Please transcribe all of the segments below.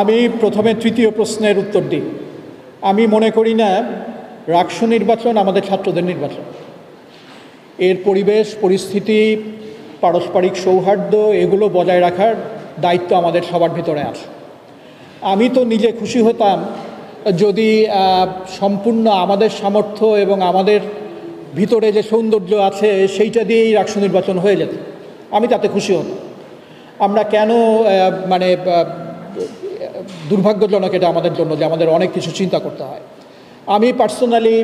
আমি প্রথমে তৃতীয় প্রশ্নের উত্তর দিই। আমি মনে করি না রাকসু নির্বাচন আমাদের ছাত্রদের নির্বাচন। এর পরিবেশ পরিস্থিতি, পারস্পরিক সৌহার্দ্য এগুলো বজায় রাখার দায়িত্ব আমাদের সবার ভিতরে আছে। আমি তো নিজে খুশি হতাম যদি সম্পূর্ণ আমাদের সামর্থ্য এবং আমাদের ভিতরে যে সৌন্দর্য আছে সেইটা দিয়েই রাকসু নির্বাচন হয়ে যেত, আমি তাতে খুশি হতাম। আমরা কেন দুর্ভাগ্যজনক এটা আমাদের জন্য যে আমাদের অনেক কিছু চিন্তা করতে হয়। আমি পার্সোনালি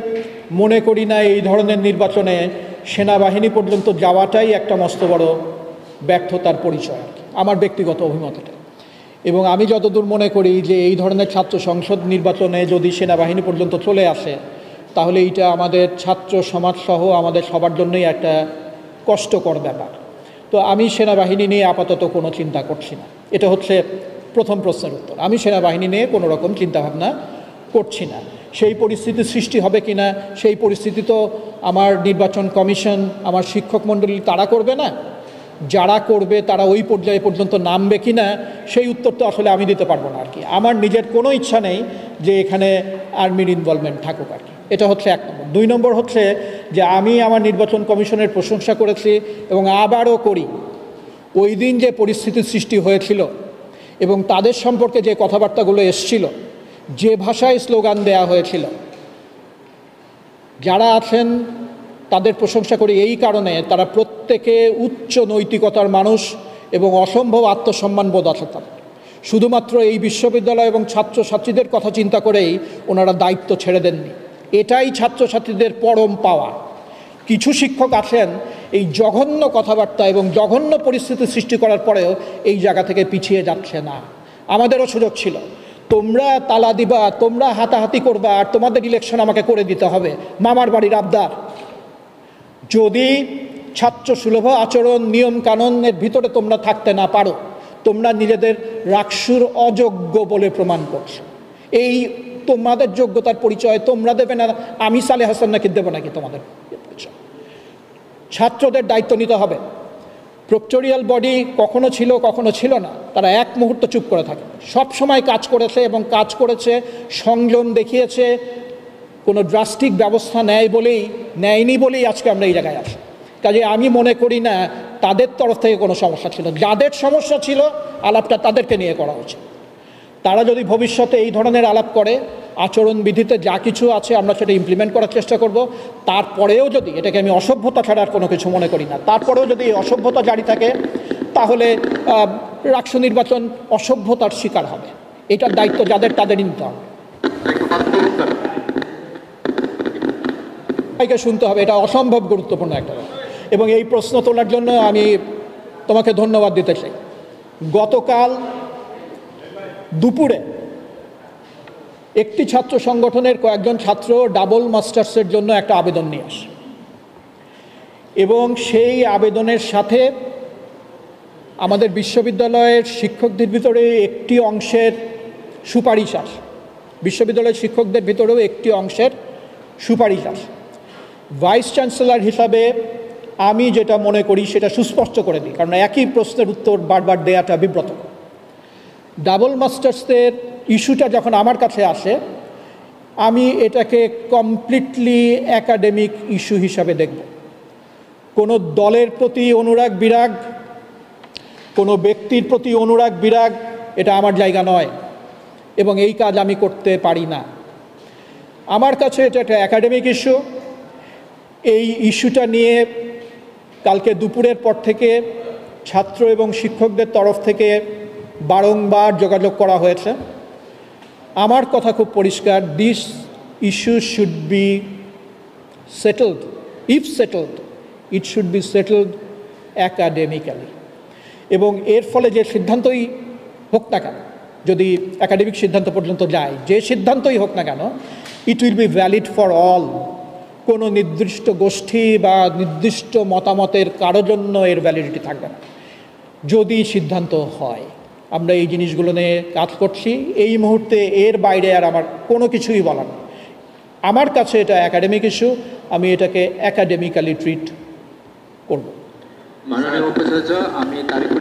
মনে করি না এই ধরনের নির্বাচনে সেনাবাহিনী পর্যন্ত যাওয়াটাই একটা মস্ত বড় ব্যর্থতার পরিচয় আর কি, আমার ব্যক্তিগত অভিমতটা। এবং আমি যতদূর মনে করি যে এই ধরনের ছাত্র সংসদ নির্বাচনে যদি সেনাবাহিনী পর্যন্ত চলে আসে তাহলে এইটা আমাদের ছাত্র সমাজ সহ আমাদের সবার জন্যই একটা কষ্টকর ব্যাপার। তো আমি সেনাবাহিনী নিয়ে আপাতত কোনো চিন্তা করছি না। এটা হচ্ছে প্রথম প্রশ্নের উত্তর। আমি সেনাবাহিনী নিয়ে কোনো রকম চিন্তাভাবনা করছি না। সেই পরিস্থিতি সৃষ্টি হবে কি না সেই পরিস্থিতি তো আমার নির্বাচন কমিশন, আমার শিক্ষক মণ্ডলী তারা করবে না। যারা করবে তারা ওই পর্যায়ে পর্যন্ত নামবে কি না সেই উত্তর তো আসলে আমি দিতে পারবো না আর কি। আমার নিজের কোনো ইচ্ছা নেই যে এখানে আর্মির ইনভলভমেন্ট থাকুক আর কি। এটা হচ্ছে এক নম্বর। দুই নম্বর হচ্ছে যে আমি আমার নির্বাচন কমিশনের প্রশংসা করেছি এবং আবারও করি। ওই দিন যে পরিস্থিতির সৃষ্টি হয়েছিল এবং তাদের সম্পর্কে যে কথাবার্তাগুলো এসছিল, যে ভাষায় স্লোগান দেয়া হয়েছিল, যারা আছেন তাদের প্রশংসা করি এই কারণে তারা প্রত্যেকে উচ্চ নৈতিকতার মানুষ এবং অসম্ভব আত্মসম্মানবোধ আছে তাদের। শুধুমাত্র এই বিশ্ববিদ্যালয় এবং ছাত্রছাত্রীদের কথা চিন্তা করেই ওনারা দায়িত্ব ছেড়ে দেননি। এটাই ছাত্রছাত্রীদের পরম পাওয়া। কিছু শিক্ষক আছেন এই জঘন্য কথাবার্তা এবং জঘন্য পরিস্থিতি সৃষ্টি করার পরেও এই জায়গা থেকে পিছিয়ে যাচ্ছে না। আমাদেরও সুযোগ ছিল, তোমরা তালা দিবা, তোমরা হাতাহাতি করবা আর তোমাদের ইলেকশন আমাকে করে দিতে হবে, মামার বাড়ির আবদার। যদি ছাত্র সুলভ আচরণ নিয়ম কানুনের ভিতরে তোমরা থাকতে না পারো, তোমরা নিজেদের রাকসুর অযোগ্য বলে প্রমাণ করছো। এই তোমাদের যোগ্যতার পরিচয় তোমরা দেবে না, আমি সালেহ হাসান নাকি দেবো নাকি তোমাদের পরিচয়? ছাত্রদের দায়িত্ব নিতে হবে। প্রক্টোরিয়াল বডি কখনো ছিল কখনো ছিল না, তারা এক মুহূর্ত চুপ করে থাকে, সব সময় কাজ করেছে এবং কাজ করেছে, সংযম দেখিয়েছে, কোনো ড্রাস্টিক ব্যবস্থা নেয়নি বলেই আজকে আমরা এই জায়গায় আসি। কাজে আমি মনে করি না তাদের তরফ থেকে কোনো সমস্যা ছিল। যাদের সমস্যা ছিল আলাপটা তাদেরকে নিয়ে করা উচিত। তারা যদি ভবিষ্যতে এই ধরনের আলাপ করে, আচরণবিধিতে যা কিছু আছে আমরা সেটা ইমপ্লিমেন্ট করার চেষ্টা করব। তারপরেও যদি, এটাকে আমি অসভ্যতা ছাড়া আর কোনো কিছু মনে করি না, তারপরেও যদি অসভ্যতা জারি থাকে তাহলে রাকসু নির্বাচন অসভ্যতার শিকার হবে। এটার দায়িত্ব যাদের তাদেরই নিতে হবে। শুনতে হবে, এটা অসম্ভব গুরুত্বপূর্ণ একটা। এবং এই প্রশ্ন তোলার জন্য আমি তোমাকে ধন্যবাদ দিতে চাই। গতকাল দুপুরে একটি ছাত্র সংগঠনের কয়েকজন ছাত্র ডাবল মাস্টার্সের জন্য একটা আবেদন নিয়ে আসে এবং সেই আবেদনের সাথে আমাদের বিশ্ববিদ্যালয়ের শিক্ষকদের ভিতরে একটি অংশের সুপারিশ আসে। বিশ্ববিদ্যালয়ের শিক্ষকদের ভিতরেও একটি অংশের সুপারিশ আসে। ভাইস চ্যান্সেলর হিসাবে আমি যেটা মনে করি সেটা সুস্পষ্ট করে দিই, কারণ একই প্রশ্নের উত্তর বারবার দেওয়াটা বিব্রতকর। ডাবল মাস্টার্সের ইস্যুটা যখন আমার কাছে আসে, আমি এটাকে কমপ্লিটলি একাডেমিক ইস্যু হিসাবে দেখব। কোনো দলের প্রতি অনুরাগ বিরাগ, কোনো ব্যক্তির প্রতি অনুরাগ বিরাগ, এটা আমার জায়গা নয় এবং এই কাজ আমি করতে পারি না। আমার কাছে এটা একটা একাডেমিক ইস্যু। এই ইস্যুটা নিয়ে কালকে দুপুরের পর থেকে ছাত্র এবং শিক্ষকদের তরফ থেকে বারংবার যোগাযোগ করা হয়েছে। আমার কথা খুব পরিষ্কার, this issue should be settled, if settled it should be settled academically. এবং এর ফলে যে সিদ্ধান্তই হোক না কেন, যদি একাডেমিক সিদ্ধান্ত পর্যন্ত যায়, যে সিদ্ধান্তই হোক না কেন, it will be valid for all. কোনো নির্দিষ্ট গোষ্ঠী বা নির্দিষ্ট মতামতের কারোর জন্য এর ভ্যালিডিটি থাকবে না যদি সিদ্ধান্ত হয়। আমরা এই জিনিসগুলো নিয়ে কাজ করছি। এই মুহূর্তে এর বাইরে আর আমার কোনো কিছুই বলার নেই। আমার কাছে এটা একাডেমিক ইস্যু, আমি এটাকে একাডেমিক্যালি ট্রিট করব। মাননীয় উপাচার্য, আমি তারিকুল